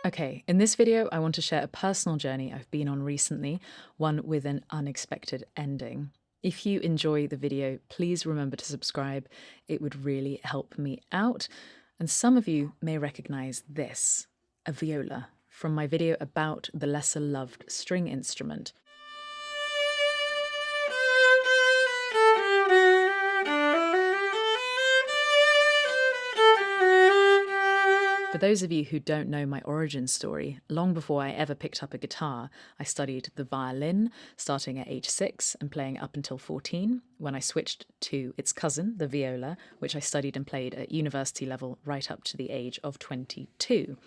Okay, in this video, I want to share a personal journey I've been on recently, one with an unexpected ending. If you enjoy the video, please remember to subscribe. It would really help me out. And some of you may recognize this, a viola, from my video about the lesser loved string instrument. For those of you who don't know my origin story, long before I ever picked up a guitar, I studied the violin, starting at age 6 and playing up until 14, when I switched to its cousin, the viola, which I studied and played at university level right up to the age of 22.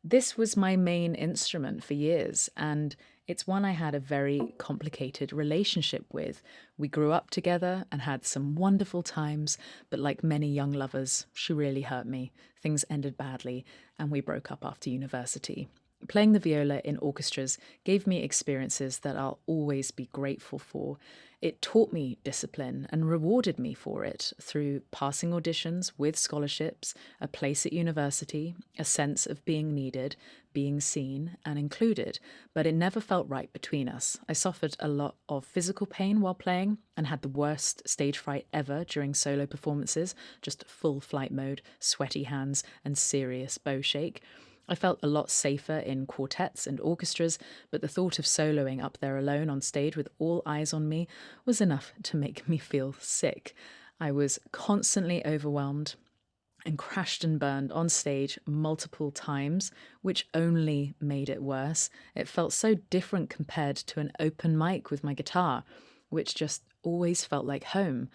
This was my main instrument for years, and it's one I had a very complicated relationship with. We grew up together and had some wonderful times, but like many young lovers, she really hurt me. Things ended badly, and we broke up after university. Playing the viola in orchestras gave me experiences that I'll always be grateful for. It taught me discipline and rewarded me for it through passing auditions with scholarships, a place at university, a sense of being needed, being seen and included, but it never felt right between us. I suffered a lot of physical pain while playing and had the worst stage fright ever during solo performances, just full flight mode, sweaty hands and serious bow shake. I felt a lot safer in quartets and orchestras, but the thought of soloing up there alone on stage with all eyes on me was enough to make me feel sick. I was constantly overwhelmed and crashed and burned on stage multiple times, which only made it worse. It felt so different compared to an open mic with my guitar, which just always felt like home.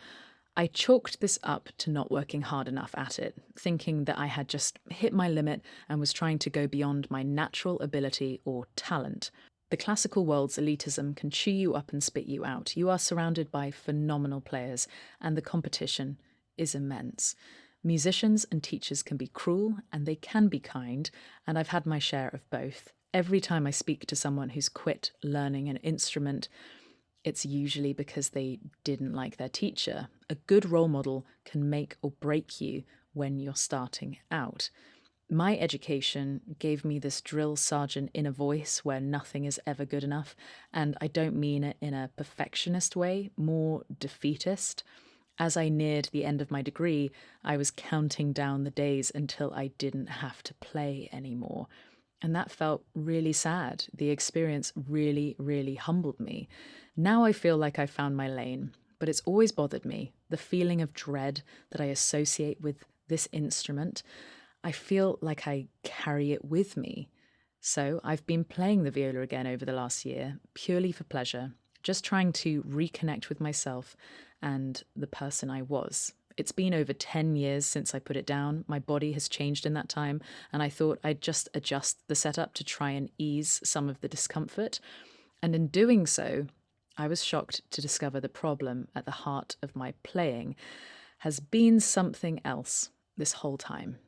I chalked this up to not working hard enough at it, thinking that I had just hit my limit and was trying to go beyond my natural ability or talent. The classical world's elitism can chew you up and spit you out. You are surrounded by phenomenal players, and the competition is immense. Musicians and teachers can be cruel, and they can be kind, and I've had my share of both. Every time I speak to someone who's quit learning an instrument, it's usually because they didn't like their teacher. A good role model can make or break you when you're starting out. My education gave me this drill sergeant inner voice where nothing is ever good enough, and I don't mean it in a perfectionist way, more defeatist. As I neared the end of my degree, I was counting down the days until I didn't have to play anymore. And that felt really sad. The experience really, really humbled me. Now I feel like I found my lane, but it's always bothered me, the feeling of dread that I associate with this instrument. I feel like I carry it with me. So I've been playing the viola again over the last year, purely for pleasure, just trying to reconnect with myself and the person I was. It's been over 10 years since I put it down. My body has changed in that time, and I thought I'd just adjust the setup to try and ease some of the discomfort. And in doing so, I was shocked to discover the problem at the heart of my playing has been something else this whole time.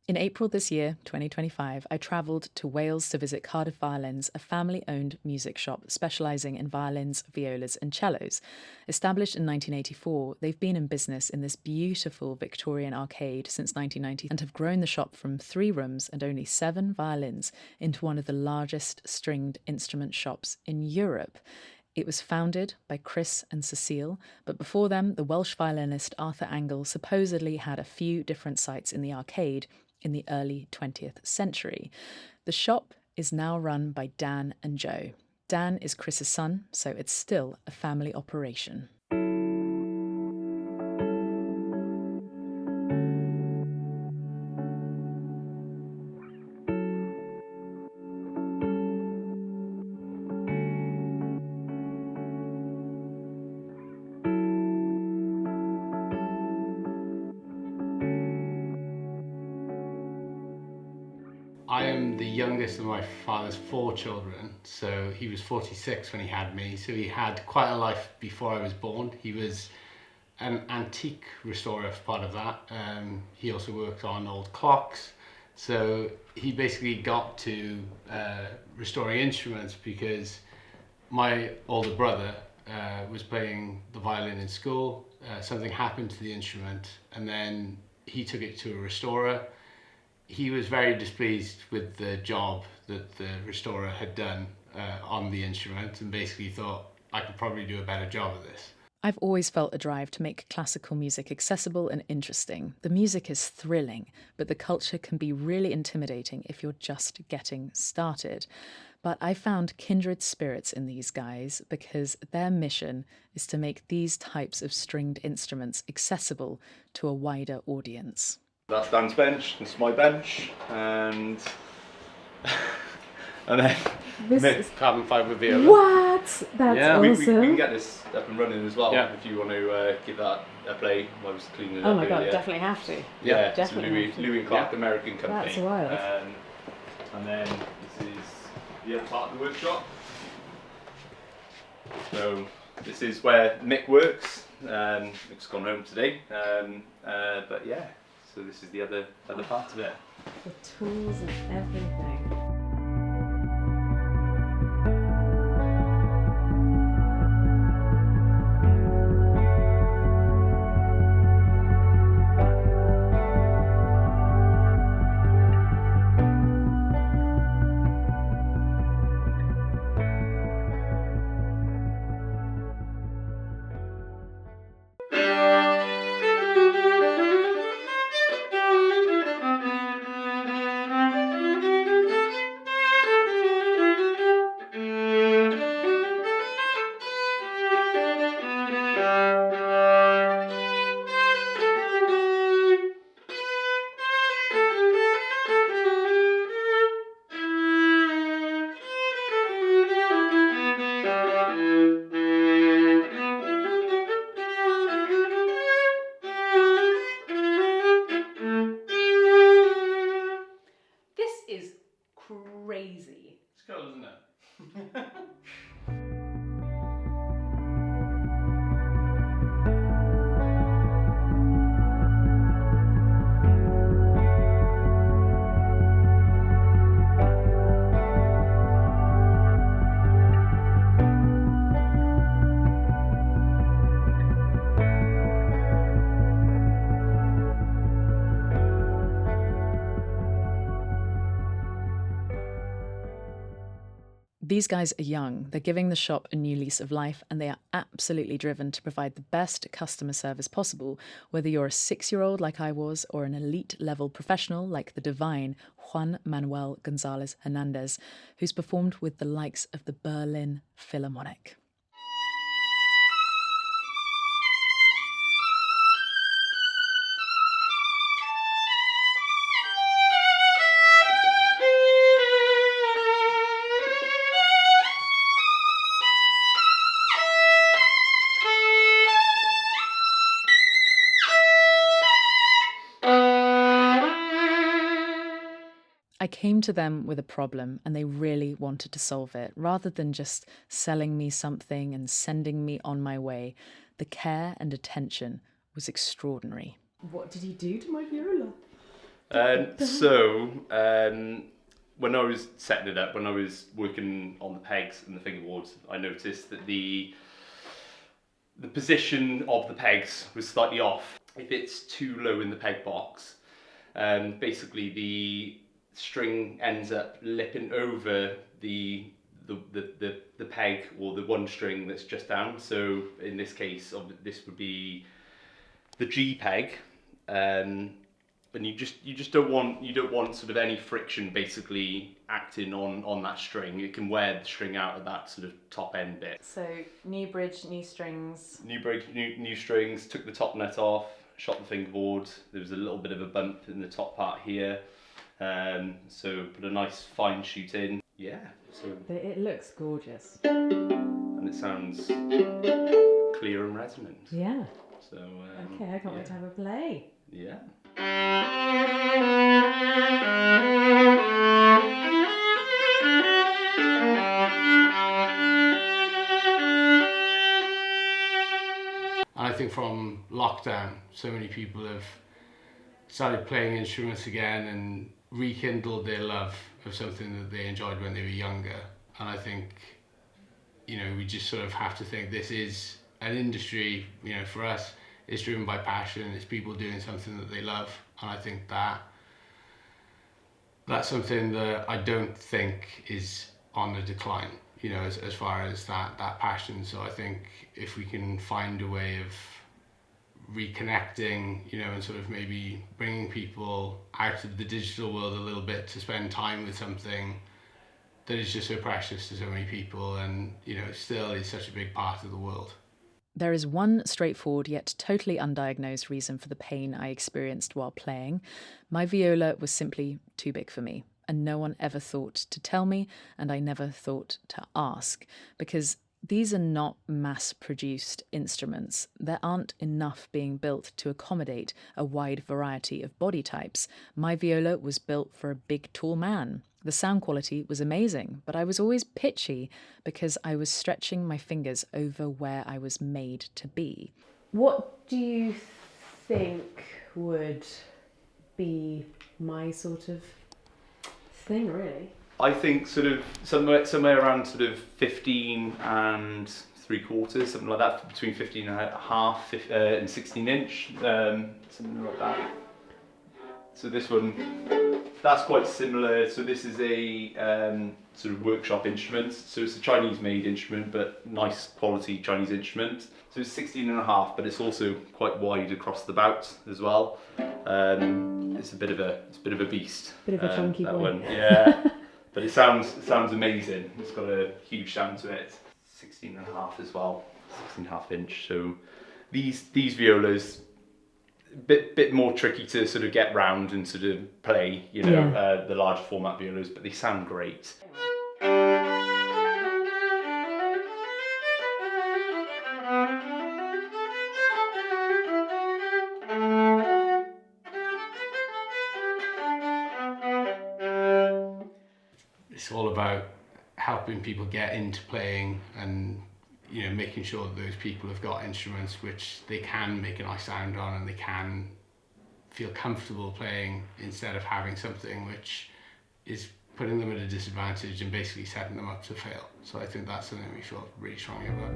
In April this year, 2025, I travelled to Wales to visit Cardiff Violiins, a family-owned music shop specialising in violins, violas and cellos. Established in 1984, they've been in business in this beautiful Victorian arcade since 1990 and have grown the shop from 3 rooms and only 7 violins into one of the largest stringed instrument shops in Europe. It was founded by Chris and Cecile, but before them, the Welsh violinist Arthur Angle supposedly had a few different sites in the arcade in the early 20th century. The shop is now run by Dan and Joe. Dan is Chris's son, so it's still a family operation. I am the youngest of my father's 4 children, so he was 46 when he had me, so he had quite a life before I was born. He was an antique restorer for part of that. He also worked on old clocks, so he basically got to restoring instruments because my older brother was playing the violin in school. Something happened to the instrument, and then he took it to a restorer. he was very displeased with the job that the restorer had done on the instrument, and basically thought I could probably do a better job of this. I've always felt a drive to make classical music accessible and interesting. The music is thrilling, but the culture can be really intimidating if you're just getting started. But I found kindred spirits in these guys because their mission is to make these types of stringed instruments accessible to a wider audience. That's Dan's bench, this is my bench, and then This is Carbon fibre viola. what? That's yeah, we awesome. can get this up and running as well. Yeah. If you want to give that a play. I was cleaning it Oh up my god, earlier. definitely have to. Yeah, it's a definitely have to. Louis and Clark American company. That's wild. And then this is the other part of the workshop. So this is where Mick works. Mick's gone home today. But yeah, so this is the other part of it. The tools and everything. This is crazy. It's cool, isn't it? These guys are young, they're giving the shop a new lease of life, and they are absolutely driven to provide the best customer service possible, whether you're a 6-year-old like I was or an elite level professional like the divine Juan Manuel Gonzalez Hernandez, who's performed with the likes of the Berlin Philharmonic. I came to them with a problem and they really wanted to solve it. Rather than just selling me something and sending me on my way, the care and attention was extraordinary. What did he do to my viola? When I was setting it up, when I was working on the pegs and the fingerboards, I noticed that the position of the pegs was slightly off. If it's too low in the peg box, basically the string ends up lipping over the peg or the one string that's just down. So in this case, this would be the G peg, and you just don't want sort of any friction basically acting on that string. It can wear the string out of that sort of top end bit. So new bridge, new strings. New bridge, new strings. Took the top nut off, shot the fingerboard. There was a little bit of a bump in the top part here. So put a nice fine shoot in. Yeah. So It looks gorgeous. and it sounds clear and resonant. Yeah. So Okay, I can't wait to have a play. Yeah. And I think from lockdown, so many people have started playing instruments again and rekindled their love of something that they enjoyed when they were younger. And I think, we just sort of have to think this is an industry, for us, it's driven by passion, it's people doing something that they love. And I think that That's something that I don't think is on the decline, as far as that passion. So I think if we can find a way of reconnecting, and sort of maybe bringing people out of the digital world a little bit to spend time with something that is just so precious to so many people, and still is such a big part of the world. There is one straightforward yet totally undiagnosed reason for the pain I experienced while playing. My viola was simply too big for me, and no one ever thought to tell me, and I never thought to ask, because these are not mass-produced instruments. There aren't enough being built to accommodate a wide variety of body types. My viola was built for a big, tall man. The sound quality was amazing, but I was always pitchy because I was stretching my fingers over where I was made to be. What do you think would be my sort of thing, really? I think sort of somewhere around sort of 15 and 3/4, something like that, between 15 and a half and 16 inch, something like that. So this one, that's quite similar. So this is a sort of workshop instrument. So it's a Chinese made instrument, but nice quality Chinese instrument. So it's 16 and a half, but it's also quite wide across the bout as well. It's a bit of a beast. Bit of a chunky that boy. one, yeah. But it sounds amazing. It's got a huge sound to it. 16 and a half as well, 16 and a half inch. So these violas, bit more tricky to sort of get round and sort of play, the larger format violas, but they sound great. It's all about helping people get into playing, and making sure that those people have got instruments which they can make a nice sound on and they can feel comfortable playing, instead of having something which is putting them at a disadvantage and basically setting them up to fail. So I think that's something we feel really strongly about.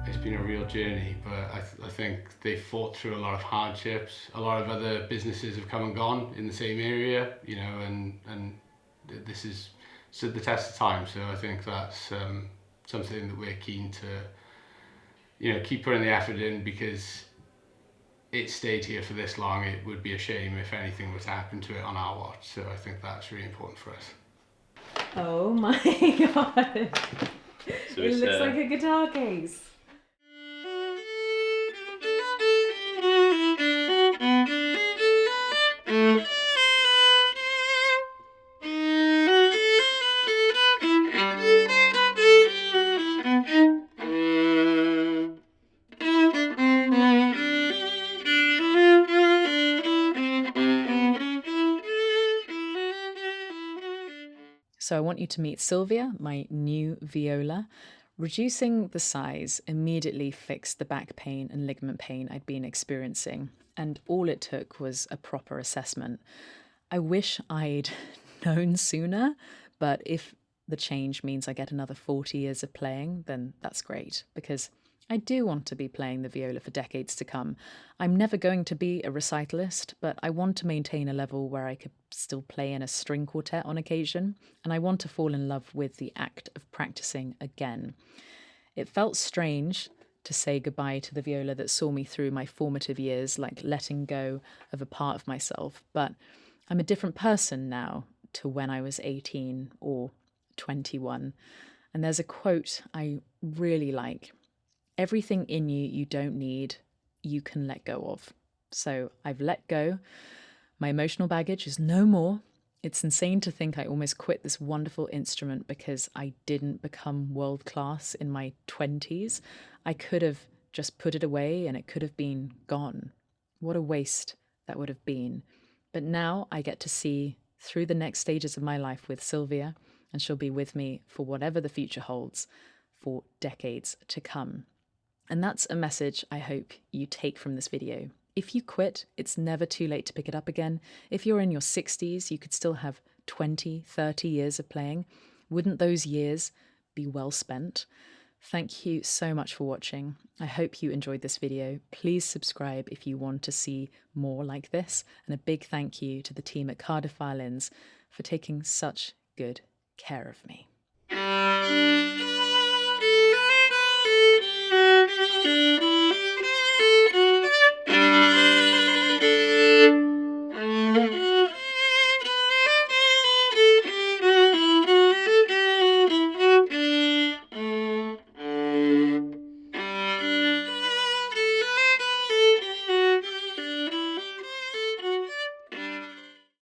It's been a real journey, but I think they've fought through a lot of hardships. A lot of other businesses have come and gone in the same area, and this has stood the test of time. So I think that's something that we're keen to, keep putting the effort in, because it stayed here for this long. It would be a shame if anything were to happen to it on our watch. So I think that's really important for us. Oh my god. So It looks like a guitar case. So I want you to meet Sylvia, my new viola. Reducing the size immediately fixed the back pain and ligament pain I'd been experiencing, and all it took was a proper assessment. I wish I'd known sooner, but if the change means I get another 40 years of playing, then that's great, because I do want to be playing the viola for decades to come. I'm never going to be a recitalist, but I want to maintain a level where I could still play in a string quartet on occasion, and I want to fall in love with the act of practicing again. It felt strange to say goodbye to the viola that saw me through my formative years, like letting go of a part of myself, but I'm a different person now to when I was 18 or 21. And there's a quote I really like. Everything in you you don't need, you can let go of. So I've let go. My emotional baggage is no more. It's insane to think I almost quit this wonderful instrument because I didn't become world class in my 20s. I could have just put it away and it could have been gone. What a waste that would have been. But now I get to see through the next stages of my life with Sylvia, and she'll be with me for whatever the future holds for decades to come. And that's a message I hope you take from this video. If you quit, it's never too late to pick it up again. If you're in your 60s, you could still have 20, 30 years of playing. Wouldn't those years be well spent? Thank you so much for watching. I hope you enjoyed this video. Please subscribe if you want to see more like this. And a big thank you to the team at Cardiff Violiins for taking such good care of me.